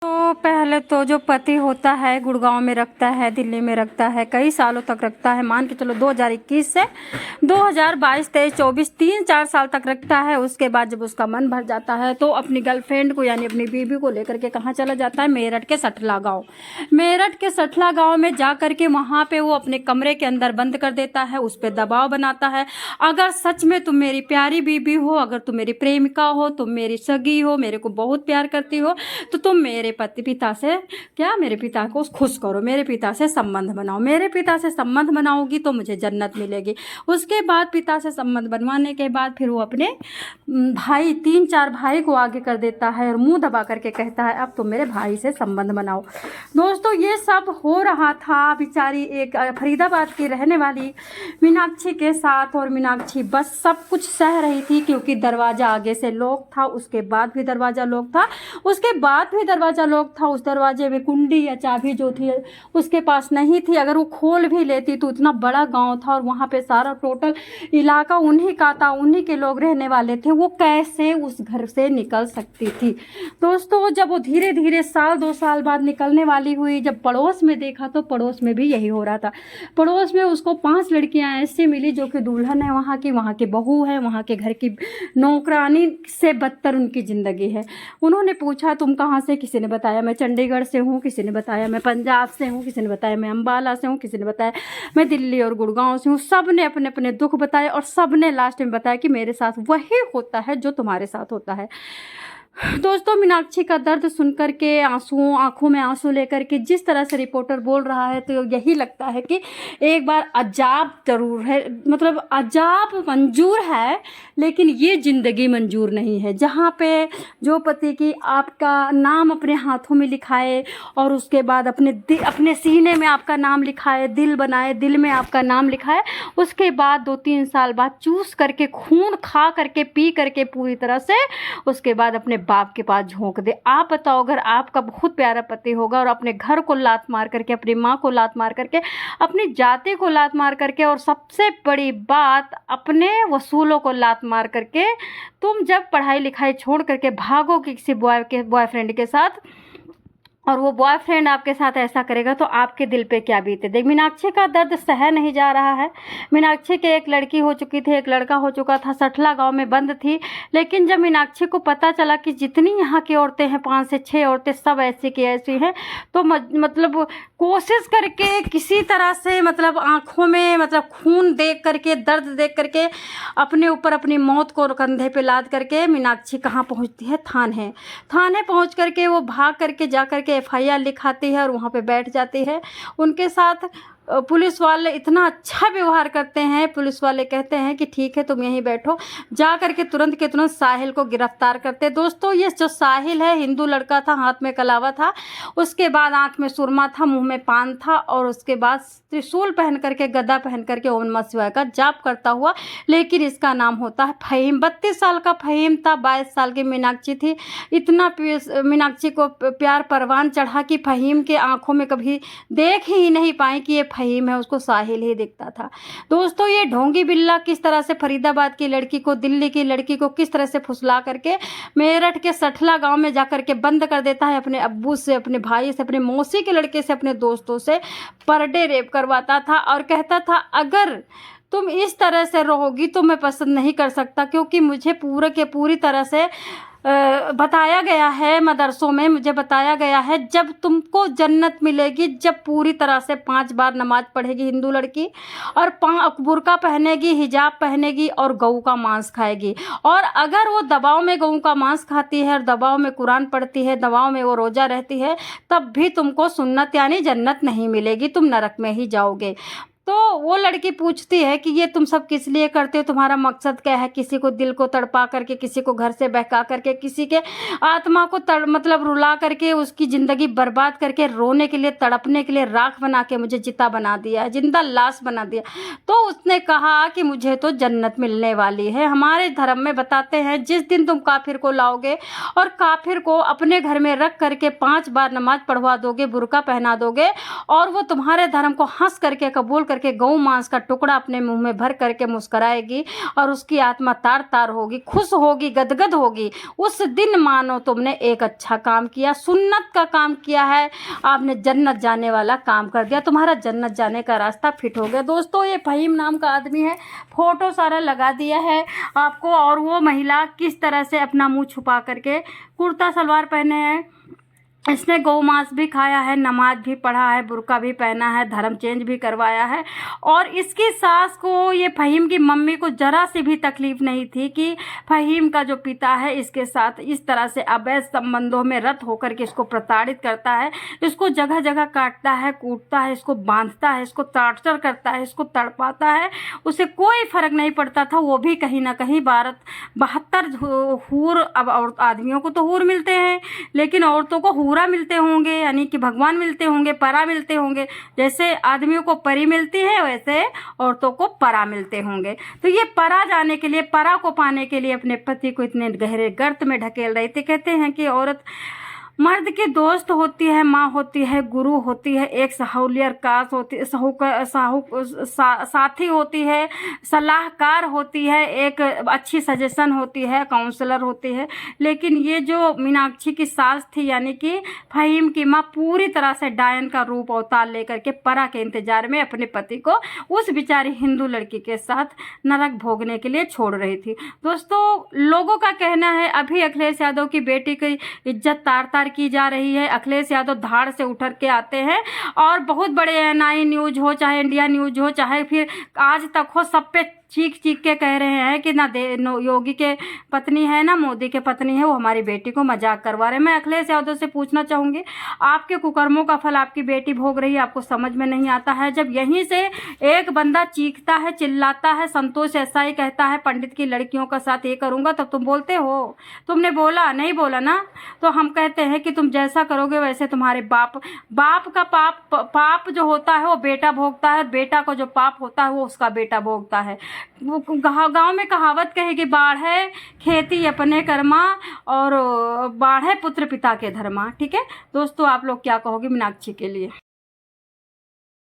तो पहले तो जो पति होता है गुड़गांव में रखता है, दिल्ली में रखता है, कई सालों तक रखता है, मान के चलो 2021 से 2022, 23, 24, 3-4 साल तक रखता है। उसके बाद जब उसका मन भर जाता है तो अपनी गर्लफ्रेंड को यानी अपनी बीवी को लेकर के कहाँ चला जाता है, मेरठ के सठला गाँव। मेरठ के सठला गाँव में जा करके वहाँ पे वो अपने कमरे के अंदर बंद कर देता है, उस पर दबाव बनाता है। अगर सच में तुम मेरी प्यारी बीवी हो, अगर तुम मेरी प्रेमिका हो, तुम मेरी सगी हो, मेरे को बहुत प्यार करती हो, तो तुम मेरे पिता से मेरे पिता को खुश करो, मेरे पिता से संबंध बनाओ। मेरे पिता से संबंध बनाओगी तो मुझे जन्नत मिलेगी। उसके बाद पिता से संबंध बनवाने के बाद फिर वो अपने भाई 3-4 भाई को आगे कर देता है और मुंह दबा करके कहता है अब तुम मेरे भाई से संबंध बनाओ। दोस्तों ये सब हो रहा था बेचारी एक फरीदाबाद की रहने वाली मीनाक्षी के साथ, और मीनाक्षी बस सब कुछ सह रही थी क्योंकि दरवाज़ा आगे से लॉक था, उसके बाद भी दरवाज़ा लॉक था, उसके बाद भी दरवाज़ा लॉक था। उस दरवाजे में कुंडी या चाबी जो थी उसके पास नहीं थी। अगर वो खोल भी लेती तो इतना बड़ा गांव था और वहाँ पे सारा टोटल इलाका उन्हीं का था, उन्हीं के लोग रहने वाले थे, वो कैसे उस घर से निकल सकती थी। दोस्तों जब वो धीरे धीरे 1-2 साल बाद निकलने वाली हुई, जब पड़ोस में देखा तो पड़ोस में भी यही हो रहा था। पड़ोस में उसको 5 लड़कियां ऐसी मिली जो कि दुल्हन है वहाँ की बहू है, वहाँ के घर की नौकरानी से बदतर उनकी ज़िंदगी है। उन्होंने पूछा तुम कहाँ से, किसी ने बताया मैं चंडीगढ़ से हूँ, किसी ने बताया मैं पंजाब से हूँ, किसी ने बताया मैं अम्बाला से हूँ, किसी ने बताया मैं दिल्ली और गुड़गांव से हूँ। सब ने अपने अपने दुख बताए और सब ने लास्ट में बताया कि मेरे साथ वही होता है जो तुम्हारे साथ होता है। दोस्तों मीनाक्षी का दर्द सुनकर के आंखों में आंसू लेकर के जिस तरह से रिपोर्टर बोल रहा है तो यही लगता है कि एक बार अजाब जरूर है, मतलब अजाब मंजूर है लेकिन ये ज़िंदगी मंजूर नहीं है, जहाँ पे जो पति की आपका नाम अपने हाथों में लिखाए और उसके बाद अपने सीने में आपका नाम लिखाए, दिल बनाए, दिल में आपका नाम लिखाए, उसके बाद 2-3 साल बाद चूस करके खून खा करके पी करके पूरी तरह से उसके बाद अपने बाप के पास झोंक दे। आप बताओ अगर आपका बहुत प्यारा पति होगा और अपने घर को लात मार करके, अपनी माँ को लात मार करके, अपनी जाति को लात मार करके, और सबसे बड़ी बात अपने वसूलों को लात मार करके तुम जब पढ़ाई लिखाई छोड़ करके भागोगे किसी बॉयफ्रेंड के साथ और वो बॉयफ्रेंड आपके साथ ऐसा करेगा तो आपके दिल पे क्या बीते। देख मीनाक्षी का दर्द सह नहीं जा रहा है। मीनाक्षी के एक लड़की हो चुकी थी, एक लड़का हो चुका था, सठला गांव में बंद थी, लेकिन जब मीनाक्षी को पता चला कि जितनी यहाँ की औरतें हैं 5 से 6 औरतें सब ऐसी की ऐसी हैं, तो मतलब कोशिश करके किसी तरह से मतलब आँखों में मतलब खून देख करके, दर्द देख करके अपने ऊपर अपनी मौत को कंधे पे लाद करके मीनाक्षी कहाँ पहुँचती है, थाने पहुँच करके वो भाग करके जा करके FIR लिखाती है और वहाँ पे बैठ जाती है। उनके साथ पुलिस वाले इतना अच्छा व्यवहार करते हैं, पुलिस वाले कहते हैं कि ठीक है तुम यहीं बैठो, जा करके तुरंत के तुरंत साहिल को गिरफ्तार करते। दोस्तों ये जो साहिल है हिंदू लड़का था, हाथ में कलावा था, उसके बाद आंख में सुरमा था, मुंह में पान था, और उसके बाद त्रिशूल पहन करके, गदा पहन करके ओम नमः शिवाय का जाप करता हुआ, लेकिन इसका नाम होता है फहीम। 32 साल का फहीम था, 22 साल की मीनाक्षी थी। इतना मीनाक्षी को प्यार परवान चढ़ा कि फहीम के आंखों में कभी देख ही नहीं पाई कि ये फहीम है, उसको साहिल ही दिखता था। दोस्तों ये ढोंगी बिल्ला किस तरह से फरीदाबाद की लड़की को, दिल्ली की लड़की को किस तरह से फुसला करके मेरठ के सठला गांव में जा करके बंद कर देता है, अपने अब्बू से, अपने भाई से, अपने मौसी के लड़के से, अपने दोस्तों से पर डे रेप करवाता था और कहता था अगर तुम इस तरह से रहोगी तो मैं पसंद नहीं कर सकता, क्योंकि मुझे पूरी तरह से बताया गया है, मदरसों में मुझे बताया गया है जब तुमको जन्नत मिलेगी जब पूरी तरह से 5 बार नमाज पढ़ेगी हिंदू लड़की, और बुर्का पहनेगी, हिजाब पहनेगी और गऊ का मांस खाएगी। और अगर वो दबाव में गऊ का मांस खाती है और दबाव में कुरान पढ़ती है, दबाव में वो रोज़ा रहती है, तब भी तुमको सुन्नत यानी जन्नत नहीं मिलेगी, तुम नरक में ही जाओगे। तो वो लड़की पूछती है कि ये तुम सब किस लिए करते हो, तुम्हारा मकसद क्या है? किसी को दिल को तड़पा करके, किसी को घर से बहका करके, किसी के आत्मा को मतलब रुला करके, उसकी ज़िंदगी बर्बाद करके, रोने के लिए, तड़पने के लिए राख बना के मुझे चिता बना दिया, जिंदा लाश बना दिया। तो उसने कहा कि मुझे तो जन्नत मिलने वाली है। हमारे धर्म में बताते हैं जिस दिन तुम काफिर को लाओगे और काफिर को अपने घर में रख करके 5 बार नमाज पढ़वा दोगे, बुर्का पहना दोगे और वो तुम्हारे धर्म को हंस करके कबूल करके गौ मांस का टुकड़ा अपने मुंह में भर करके मुस्कुराएगी और उसकी आत्मा तार तार होगी, खुश होगी, गदगद होगी। उस दिन मानो तुमने एक अच्छा काम किया, सुन्नत का काम किया है, आपने जन्नत जाने वाला काम कर दिया, तुम्हारा जन्नत जाने का रास्ता फिट हो गया। दोस्तों ये फहीम नाम का आदमी है, फोटो सारा लगा दिया है आपको। और वो महिला किस तरह से अपना मुंह छुपा करके कुर्ता सलवार पहने हैं, इसने गौ मांस भी खाया है, नमाज भी पढ़ा है, बुर्का भी पहना है, धर्म चेंज भी करवाया है। और इसकी सास को, ये फहीम की मम्मी को ज़रा सी भी तकलीफ नहीं थी कि फहीम का जो पिता है इसके साथ इस तरह से अवैध संबंधों में रत होकर के इसको प्रताड़ित करता है, इसको जगह जगह काटता है, कूटता है, इसको बांधता है, इसको टॉर्चर करता है, इसको तड़पाता है। उसे कोई फ़र्क नहीं पड़ता था। वो भी कहीं ना कहीं 72 हूर, अब और आदमियों को तो हूर मिलते हैं लेकिन औरतों को पूरा मिलते होंगे, यानी कि भगवान मिलते होंगे, परा मिलते होंगे। जैसे आदमियों को परी मिलती है वैसे औरतों को परा मिलते होंगे। तो ये परा जाने के लिए, परा को पाने के लिए अपने पति को इतने गहरे गर्त में ढकेल रही थी। कहते हैं कि औरत मर्द की दोस्त होती है, माँ होती है, गुरु होती है, एक सहूलियर कास होती है, साथी होती है, सलाहकार होती है, एक अच्छी सजेशन होती है, काउंसलर होती है। लेकिन ये जो मीनाक्षी की सास थी यानी कि फहीम की माँ, पूरी तरह से डायन का रूप अवतार लेकर के परा के इंतजार में अपने पति को उस बेचारी हिंदू लड़की के साथ नरक भोगने के लिए छोड़ रही थी। दोस्तों लोगों का कहना है अभी अखिलेश यादव की बेटी की इज्जत तार तार की जा रही है। अखिलेश यादव धाड़ से उठर के आते हैं और बहुत बड़े एएनआई न्यूज हो, चाहे इंडिया न्यूज हो, चाहे फिर आज तक हो, सब पे चीख चीख के कह रहे हैं कि योगी के पत्नी है ना मोदी के पत्नी है, वो हमारी बेटी को मजाक करवा रहे हैं। मैं अखिलेश यादव से पूछना चाहूँगी, आपके कुकर्मों का फल आपकी बेटी भोग रही है, आपको समझ में नहीं आता है? जब यहीं से एक बंदा चीखता है, चिल्लाता है, संतोष ऐसा ही कहता है पंडित की लड़कियों का साथ ये करूँगा, तब तुम बोलते हो? तुमने बोला नहीं? बोला ना? तो हम कहते हैं कि तुम जैसा करोगे वैसे तुम्हारे बाप का पाप जो होता है वो बेटा भोगता है, बेटा को जो पाप होता है वो उसका बेटा भोगता है। गांव में कहावत कहेगी, बाढ़ है खेती अपने कर्मा और बाढ़ है पुत्र पिता के धर्मा। ठीक है दोस्तों, आप लोग क्या कहोगे मीनाक्षी के लिए?